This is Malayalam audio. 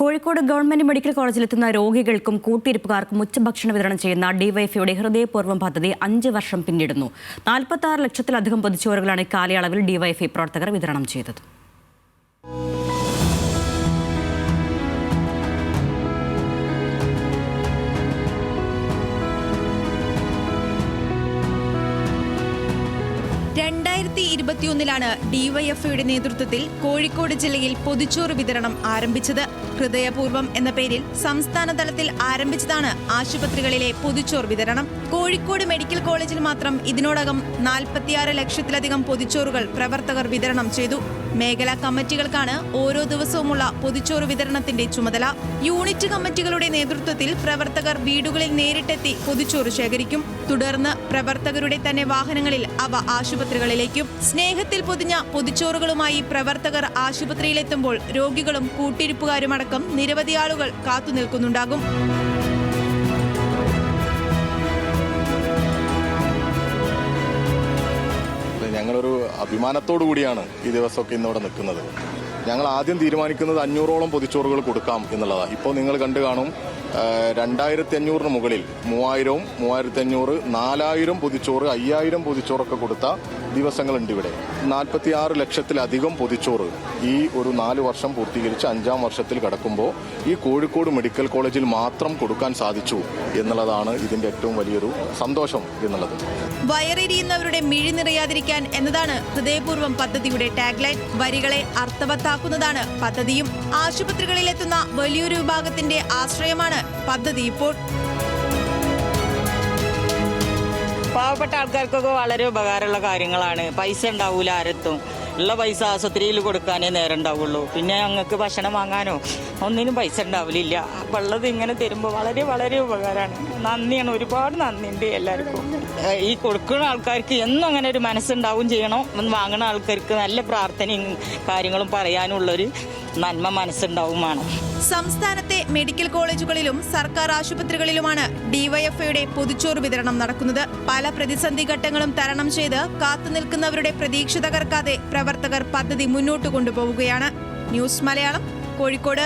കോഴിക്കോട് ഗവൺമെന്റ് മെഡിക്കൽ കോളേജിലെത്തുന്ന രോഗികൾക്കും കൂട്ടിരിപ്പുകാർക്കും ഉച്ചഭക്ഷണ വിതരണം ചെയ്യുന്ന ഡിവൈഎഫ്ഐയുടെ ഹൃദയപൂർവ്വം പദ്ധതി 5 വർഷം പിന്നിടുന്നു. 46 ലക്ഷത്തിലധികം പൊതിച്ചോറുകളാണ് ഇക്കാലയളവിൽ ഡിവൈഎഫ്ഐ പ്രവർത്തകർ വിതരണം ചെയ്തത്. ഡിവൈഎഫ്ഐയുടെ നേതൃത്വത്തിൽ കോഴിക്കോട് ജില്ലയിൽ പൊതിച്ചോറ് വിതരണം ആരംഭിച്ചത്. ഹൃദയപൂർവ്വം എന്ന പേരിൽ സംസ്ഥാന തലത്തിൽ ആരംഭിച്ചതാണ് ആശുപത്രികളിലെ പൊതിച്ചോറ് വിതരണം. കോഴിക്കോട് മെഡിക്കൽ കോളേജിൽ മാത്രം ഇതിനോടകം 46 ലക്ഷത്തിലധികം പൊതിച്ചോറുകൾ പ്രവർത്തകർ വിതരണം ചെയ്തു. മേഖലാ കമ്മിറ്റികൾക്കാണ് ഓരോ ദിവസവുമുള്ള പൊതിച്ചോറ് വിതരണത്തിന്റെ ചുമതല. യൂണിറ്റ് കമ്മിറ്റികളുടെ നേതൃത്വത്തിൽ പ്രവർത്തകർ വീടുകളിൽ നേരിട്ടെത്തി പൊതിച്ചോറ് ശേഖരിക്കും. തുടർന്ന് പ്രവർത്തകരുടെ തന്നെ വാഹനങ്ങളിൽ അവ ആശുപത്രികളിലേക്കും. സ്നേഹത്തിൽ പൊതിഞ്ഞ പൊതിച്ചോറുകളുമായി പ്രവർത്തകർ ആശുപത്രിയിലെത്തുമ്പോൾ രോഗികളും കൂട്ടിരിപ്പുകാരുമടക്കം നിരവധി ആളുകൾ കാത്തുനിൽക്കുന്നുണ്ടാകും. ഞങ്ങളൊരു അഭിമാനത്തോടു കൂടിയാണ് ഈ ദിവസമൊക്കെ ഇന്നിവിടെ നിൽക്കുന്നത്. ഞങ്ങൾ ആദ്യം തീരുമാനിക്കുന്നത് 500ഓളം പൊതിച്ചോറുകൾ കൊടുക്കാം എന്നുള്ളതാണ്. ഇപ്പോൾ നിങ്ങൾ കണ്ടു കാണും 2500 മുകളിൽ 3000, 3500, 4000 പൊതിച്ചോറ്, 5000 പൊതിച്ചോറൊക്കെ കൊടുത്ത ദിവസങ്ങളുണ്ട് ഇവിടെ. 46 ലക്ഷത്തിലധികം പൊതിച്ചോറ് ഈ ഒരു 4 വർഷം പൂർത്തീകരിച്ച് 5ാം വർഷത്തിൽ കടക്കുമ്പോൾ ഈ കോഴിക്കോട് മെഡിക്കൽ കോളേജിൽ മാത്രം കൊടുക്കാൻ സാധിച്ചു എന്നുള്ളതാണ് ഇതിന്റെ ഏറ്റവും വലിയൊരു സന്തോഷം എന്നുള്ളത്. വയറെരിയുന്നവരുടെ മിഴി നിറയാതിരിക്കാൻ എന്നതാണ് ഹൃദയപൂർവ്വം പദ്ധതിയുടെ ടാഗ്ലൈൻ. വരികളെ അർത്ഥവത്താക്കുന്നതാണ് പദ്ധതിയും. ആശുപത്രികളിലെത്തുന്ന വലിയൊരു വിഭാഗത്തിന്റെ ആശ്രയമാണ് പദ്ധതി. ഇപ്പോൾ പാവപ്പെട്ട ആൾക്കാർക്കൊക്കെ വളരെ ഉപകാരമുള്ള കാര്യങ്ങളാണ്. പൈസ ഉണ്ടാവൂല ആരത്തും. ഉള്ള പൈസ ആശുപത്രിയിൽ കൊടുക്കാനേ നേരം ഉണ്ടാവുള്ളൂ. പിന്നെ ഞങ്ങൾക്ക് ഭക്ഷണം വാങ്ങാനോ ഒന്നിനും പൈസ ഉണ്ടാവില്ല. അപ്പം ഉള്ളത് ഇങ്ങനെ തരുമ്പോൾ വളരെ വളരെ ഉപകാരമാണ്. നന്ദിയാണ്, ഒരുപാട് നന്ദിയുണ്ട് എല്ലാവർക്കും. ഈ കൊടുക്കുന്ന ആൾക്കാർക്ക് എന്നും അങ്ങനെ ഒരു മനസ്സുണ്ടാവും ചെയ്യണം. വാങ്ങുന്ന ആൾക്കാർക്ക് നല്ല പ്രാർത്ഥനയും കാര്യങ്ങളും പറയാനുള്ളൊരു നന്മ മനസ്സുണ്ടാവും വേണം. സംസ്ഥാനത്തെ മെഡിക്കൽ കോളേജുകളിലും സർക്കാർ ആശുപത്രികളിലുമാണ് ഡിവൈഎഫ്ഐയുടെ പൊതിച്ചോറ് വിതരണം നടക്കുന്നത്. പല പ്രതിസന്ധി ഘട്ടങ്ങളും തരണം ചെയ്ത് കാത്തുനിൽക്കുന്നവരുടെ പ്രതീക്ഷ തകർക്കാതെ പ്രവർത്തകർ പദ്ധതി മുന്നോട്ട് കൊണ്ടുപോവുകയാണ്. ന്യൂസ് മലയാളം, കോഴിക്കോട്.